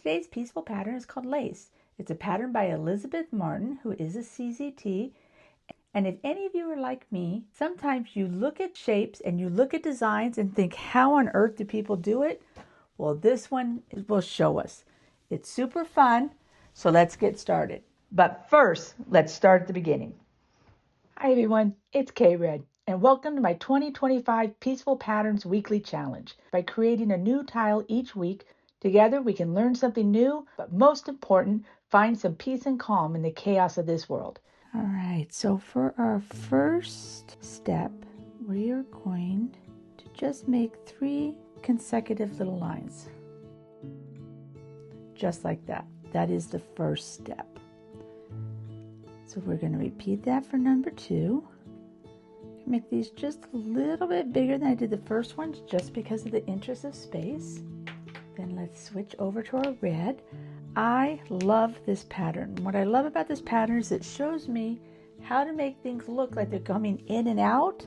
Today's peaceful pattern is called Lace. It's a pattern by Elizabeth Martin, who is a CZT. And if any of you are like me, sometimes you look at shapes and you look at designs and think, how on earth do people do it? Well, this one will show us. It's super fun, so let's get started. But first, let's start at the beginning. Hi everyone, it's K-Red, and welcome to my 2025 Peaceful Patterns Weekly Challenge. By creating a new tile each week, together we can learn something new, but most important, find some peace and calm in the chaos of this world. All right, so for our first step, we are going to just make 3 consecutive little lines. Just like that. That is the first step. So we're going to repeat that for number 2. Make these just a little bit bigger than I did the first ones, just because of the interest of space. Then let's switch over to our red. I love this pattern. What I love about this pattern is it shows me how to make things look like they're coming in and out,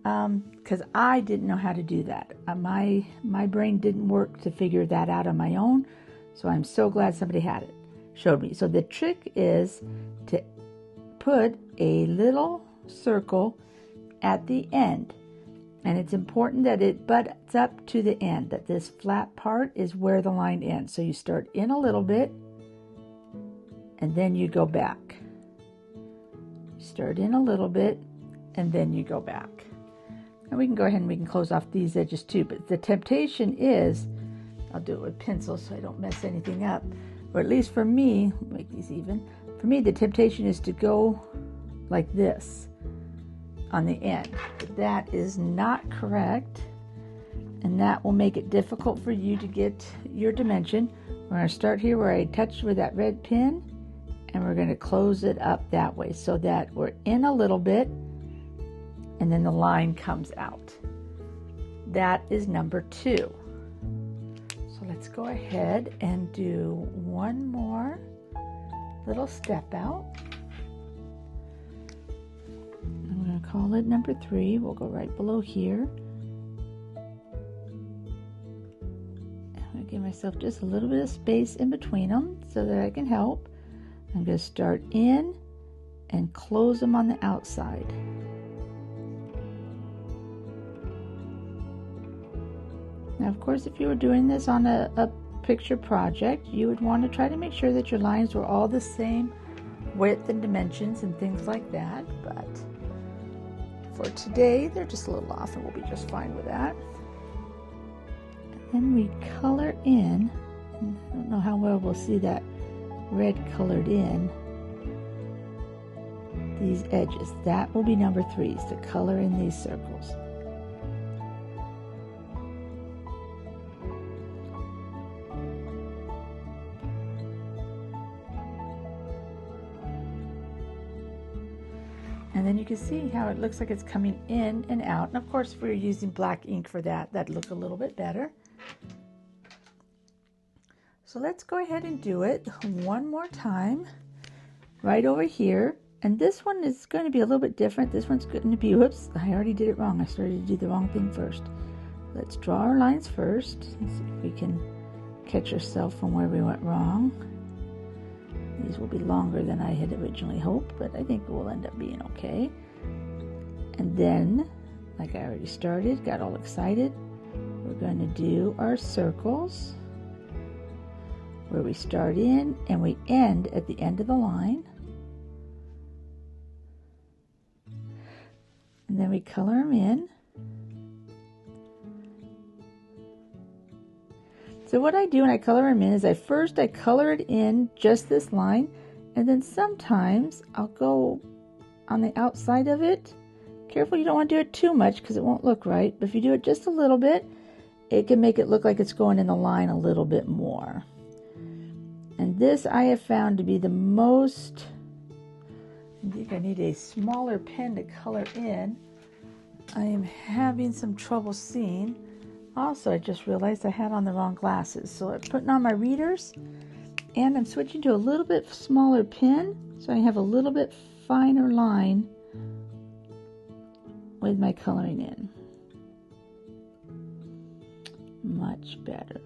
because I didn't know how to do that. My brain didn't work to figure that out on my own, so I'm so glad somebody showed me. So the trick is to put a little circle at the end, and it's important that it butts up to the end, that this flat part is where the line ends. So you start in a little bit and then you go back. Start in a little bit and then you go back. And we can go ahead and we can close off these edges too, but the temptation is, I'll do it with pencil so I don't mess anything up, or at least for me, make these even. For me, the temptation is to go like this on the end, but that is not correct, and that will make it difficult for you to get your dimension. We're going to start here where I touched with that red pin, and we're going to close it up that way so that we're in a little bit and then the line comes out. That is number 2. So let's go ahead and do one more little step out. I'm going to call it number 3. We'll go right below here. I'm going to give myself just a little bit of space in between them so that I can help. I'm going to start in and close them on the outside. Now, of course, if you were doing this on a picture project, you would want to try to make sure that your lines were all the same width and dimensions and things like that, but for today, they're just a little off, and we'll be just fine with that. And then we color in, and I don't know how well we'll see that red colored in, these edges. That will be number 3, is to color in these circles. And then you can see how it looks like it's coming in and out. And of course, if we were using black ink for that, that'd look a little bit better. So let's go ahead and do it one more time right over here. And this one is going to be a little bit different. This one's going to be, whoops, I already did it wrong. I started to do the wrong thing first. Let's draw our lines first. Let's see if we can catch ourselves from where we went wrong. These will be longer than I had originally hoped, but I think we'll end up being okay. And then, like I already started, got all excited, we're going to do our circles where we start in and we end at the end of the line. And then we color them in. So what I do when I color them in is I color it in just this line, and then sometimes I'll go on the outside of it. Careful, you don't want to do it too much because it won't look right, but if you do it just a little bit, it can make it look like it's going in the line a little bit more. And this I have found to be the most, I think I need a smaller pen to color in. I am having some trouble seeing. Also, I just realized I had on the wrong glasses, so I'm putting on my readers, and I'm switching to a little bit smaller pen, so I have a little bit finer line with my coloring in. Much better.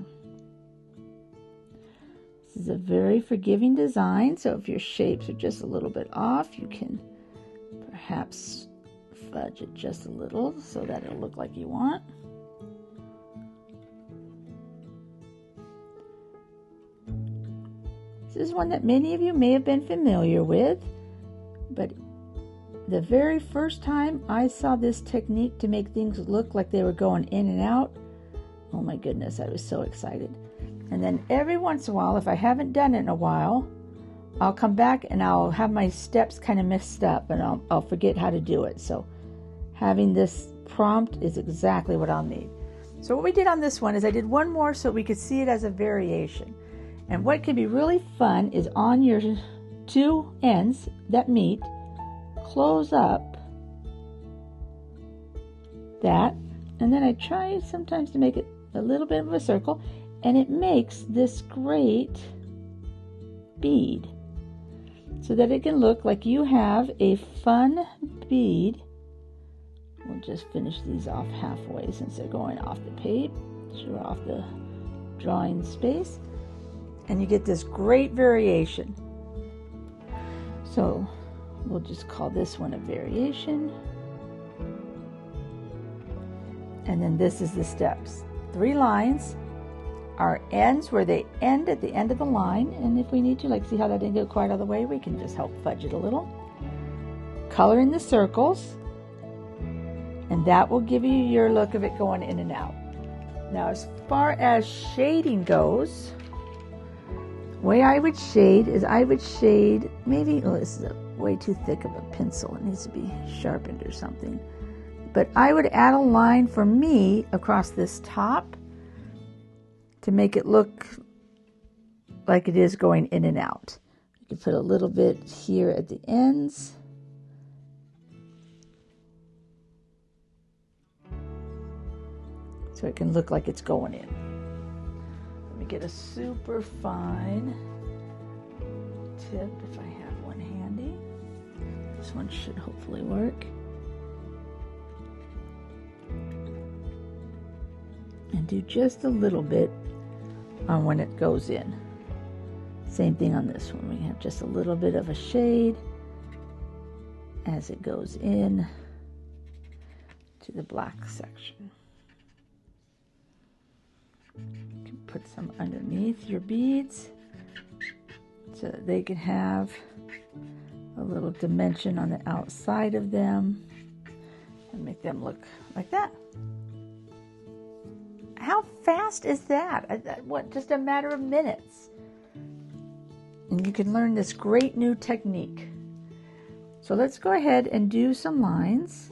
is a very forgiving design, so if your shapes are just a little bit off, you can perhaps fudge it just a little so that it'll look like you want. This is one that many of you may have been familiar with, but the very first time I saw this technique to make things look like they were going in and out, oh my goodness, I was so excited. And then every once in a while, if I haven't done it in a while, I'll come back and I'll have my steps kind of mixed up and I'll forget how to do it. So having this prompt is exactly what I'll need. So what we did on this one is I did one more so we could see it as a variation. And what can be really fun is on your two ends that meet, close up that, and then I try sometimes to make it a little bit of a circle, and it makes this great bead so that it can look like you have a fun bead. We'll just finish these off halfway since they're going off the page or off the drawing space, and you get this great variation. So we'll just call this one a variation. And then this is the steps. 3 lines, our ends where they end at the end of the line. And if we need to, like, see how that didn't go quite all the way, we can just help fudge it a little. Color in the circles. And that will give you your look of it going in and out. Now, as far as shading goes, the way I would shade is I would shade maybe, oh, this is way too thick of a pencil. It needs to be sharpened or something. But I would add a line for me across this top to make it look like it is going in and out. You can put a little bit here at the ends. So it can look like it's going in. Let me get a super fine tip if I have one handy. This one should hopefully work. And do just a little bit on when it goes in. Same thing on this one. We have just a little bit of a shade as it goes in to the black section. You can put some underneath your beads so that they can have a little dimension on the outside of them and make them look like that. How fast is that? What, just a matter of minutes. And you can learn this great new technique. So let's go ahead and do some lines.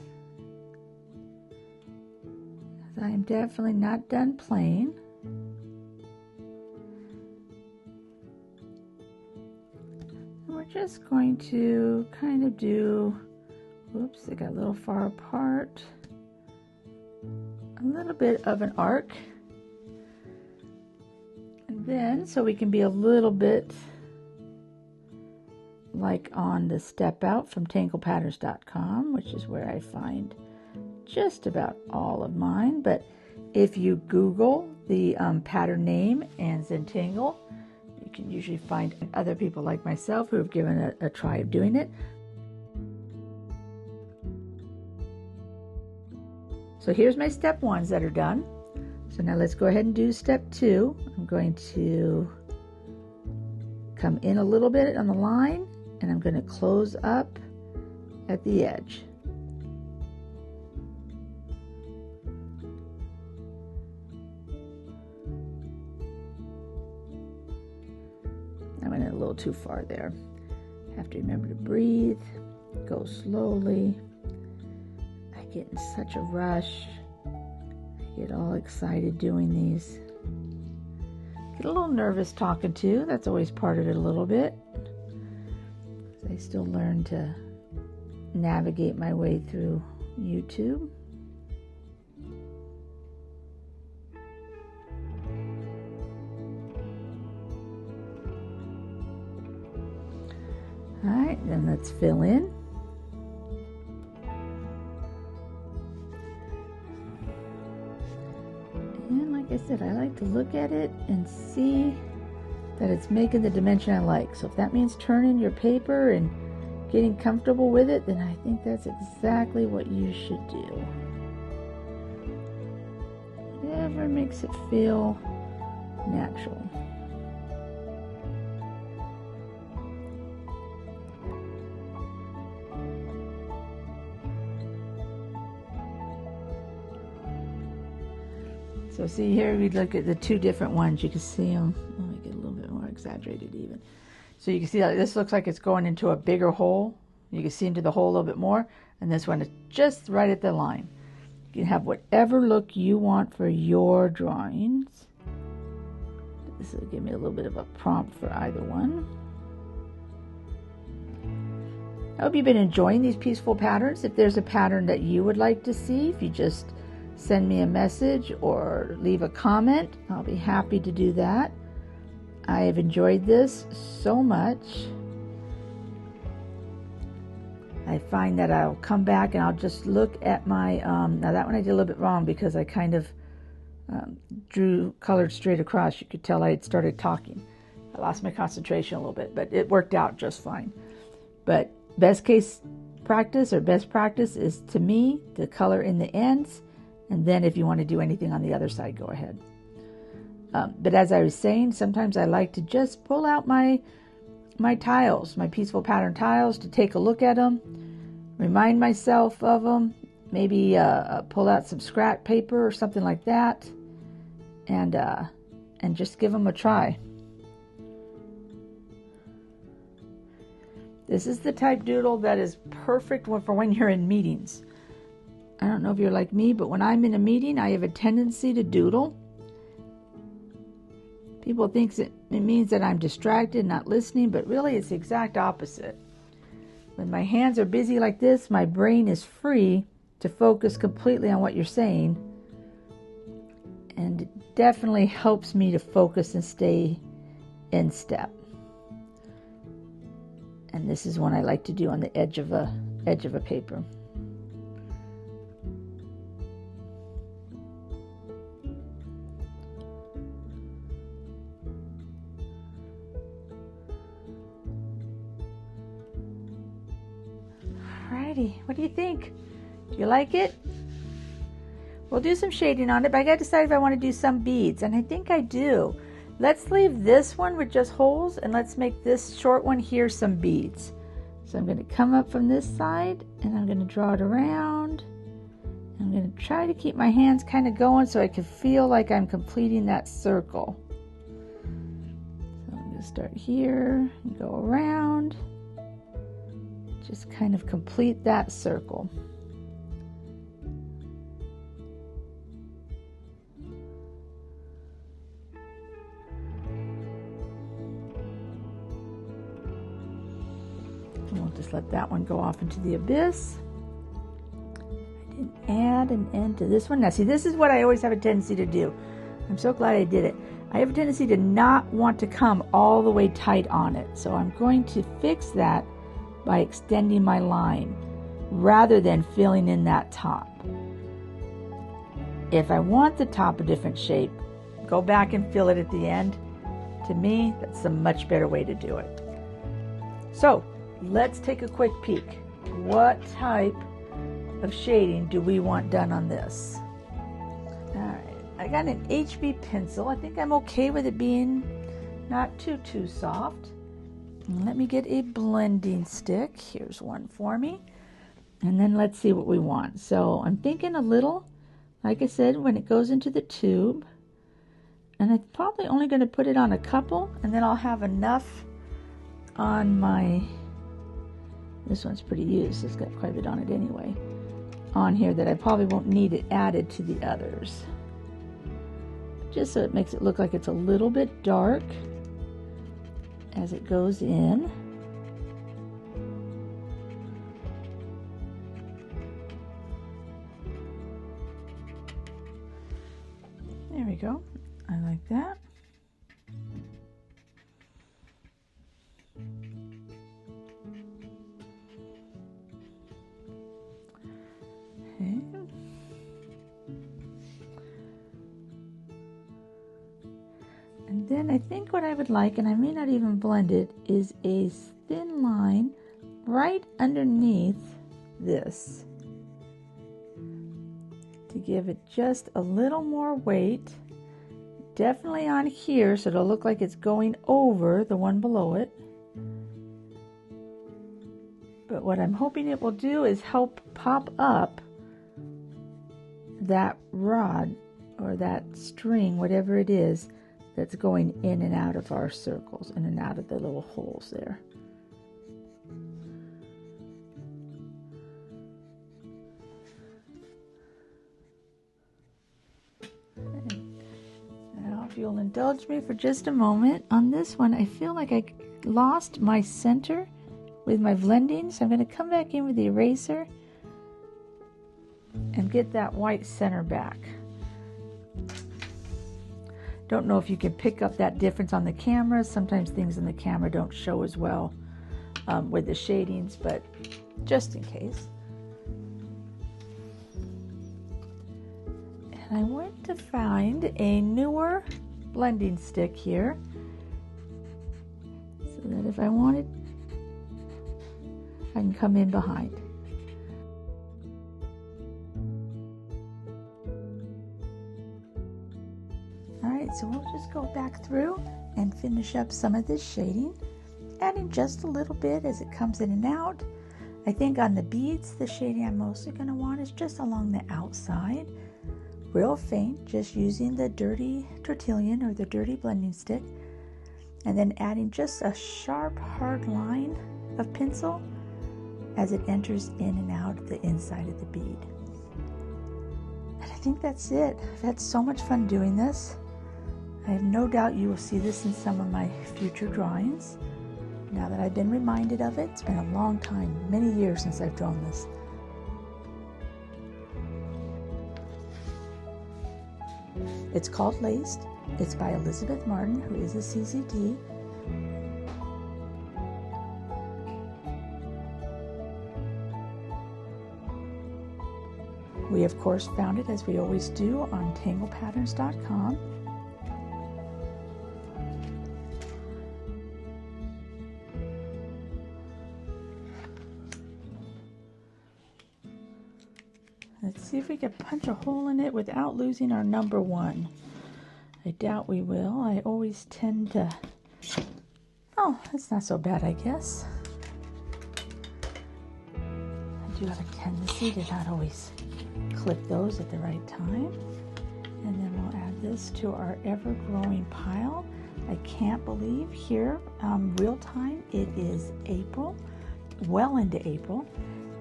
I am definitely not done playing. And we're just going to kind of do, whoops, they got a little far apart. A little bit of an arc. And then, so we can be a little bit like on the Step Out from tanglepatterns.com, which is where I find just about all of mine. But if you Google the pattern name and Zentangle, you can usually find other people like myself who have given a try of doing it. So here's my step ones that are done. So now let's go ahead and do step 2. I'm going to come in a little bit on the line, and I'm going to close up at the edge. I went a little too far there. Have to remember to breathe, go slowly. I get in such a rush. I get all excited doing these. Get a little nervous talking too. That's always part of it a little bit. I still learn to navigate my way through YouTube. All right, then let's fill in. And like I said, I like to look at it and see that it's making the dimension I like. So if that means turning your paper and getting comfortable with it, then I think that's exactly what you should do. Whatever makes it feel natural. So see here, we look at the two different ones. You can see them. Let me get a little bit more exaggerated even. So you can see that this looks like it's going into a bigger hole. You can see into the hole a little bit more. And this one is just right at the line. You can have whatever look you want for your drawings. This will give me a little bit of a prompt for either one. I hope you've been enjoying these peaceful patterns. If there's a pattern that you would like to see, if you just send me a message or leave a comment, I'll be happy to do that. I have enjoyed this so much. I find that I'll come back and I'll just look at my, now that one I did a little bit wrong because I kind of colored straight across. You could tell I had started talking. I lost my concentration a little bit, but it worked out just fine. But best case practice or best practice is, to me, to color in the ends. And then if you want to do anything on the other side, go ahead. But as I was saying, sometimes I like to just pull out my tiles, my peaceful pattern tiles, to take a look at them, remind myself of them, maybe pull out some scrap paper or something like that, and just give them a try. This is the type doodle that is perfect for when you're in meetings. I don't know if you're like me, but when I'm in a meeting, I have a tendency to doodle. People think it means that I'm distracted, not listening, but really it's the exact opposite. When my hands are busy like this, my brain is free to focus completely on what you're saying. And it definitely helps me to focus and stay in step. And this is one I like to do on the edge of a paper. Alrighty, what do you think? Do you like it? We'll do some shading on it, but I gotta decide if I want to do some beads, and I think I do. Let's leave this one with just holes, and let's make this short one here some beads. So I'm going to come up from this side, and I'm going to draw it around. I'm going to try to keep my hands kind of going so I can feel like I'm completing that circle. So I'm going to start here and go around. Just kind of complete that circle. And we'll just let that one go off into the abyss. I didn't add an end to this one. Now see, this is what I always have a tendency to do. I'm so glad I did it. I have a tendency to not want to come all the way tight on it. So I'm going to fix that by extending my line rather than filling in that top. If I want the top a different shape, go back and fill it at the end. To me, that's a much better way to do it. So let's take a quick peek. What type of shading do we want done on this? All right, I got an HB pencil. I think I'm okay with it being not too soft. Let me get a blending stick. Here's one for me. And then let's see what we want. So I'm thinking a little, like I said, when it goes into the tube. And I'm probably only going to put it on a couple, and then I'll have enough on my, this one's pretty used, it's got quite a bit on it anyway, on here that I probably won't need it added to the others. Just so it makes it look like it's a little bit dark as it goes in. There we go. I like that. Okay. And then I think what I would like, and I may not even blend it, is a thin line right underneath this to give it just a little more weight. Definitely on here, so it'll look like it's going over the one below it. But what I'm hoping it will do is help pop up that rod or that string, whatever it is, that's going in and out of our circles, in and out of the little holes there. Now, if you'll indulge me for just a moment, on this one, I feel like I lost my center with my blending, so I'm going to come back in with the eraser and get that white center back. Don't know if you can pick up that difference on the camera. Sometimes things in the camera don't show as well with the shadings, but just in case. And I went to find a newer blending stick here, so that if I wanted, I can come in behind. Alright, so we'll just go back through and finish up some of this shading, adding just a little bit as it comes in and out. I think on the beads, the shading I'm mostly going to want is just along the outside, real faint, just using the dirty tortillon or the dirty blending stick, and then adding just a sharp, hard line of pencil as it enters in and out the inside of the bead. And I think that's it. I've had so much fun doing this. I have no doubt you will see this in some of my future drawings. Now that I've been reminded of it, it's been a long time, many years since I've drawn this. It's called Laced. It's by Elizabeth Martin, who is a CZD. We, of course, found it, as we always do, on tanglepatterns.com. Let's see if we can punch a hole in it without losing our number one. I doubt we will. I always tend to... Oh, that's not so bad, I guess. I do have a tendency to not always clip those at the right time. And then we'll add this to our ever-growing pile. I can't believe here, real time, it is April, well into April.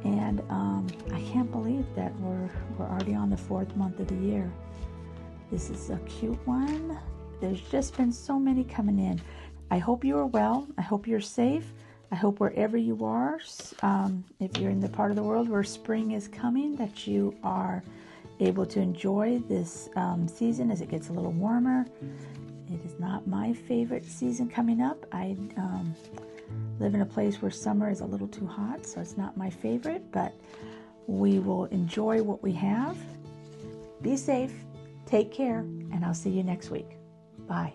And I can't believe that we're already on the 4th month of the year. This is a cute one. There's just been so many coming in. I hope you are well. I hope you're safe. I hope wherever you are, if you're in the part of the world where spring is coming, that you are able to enjoy this season as it gets a little warmer. It is not my favorite season coming up. I live in a place where summer is a little too hot, so it's not my favorite, but we will enjoy what we have. Be safe, take care, and I'll see you next week. Bye.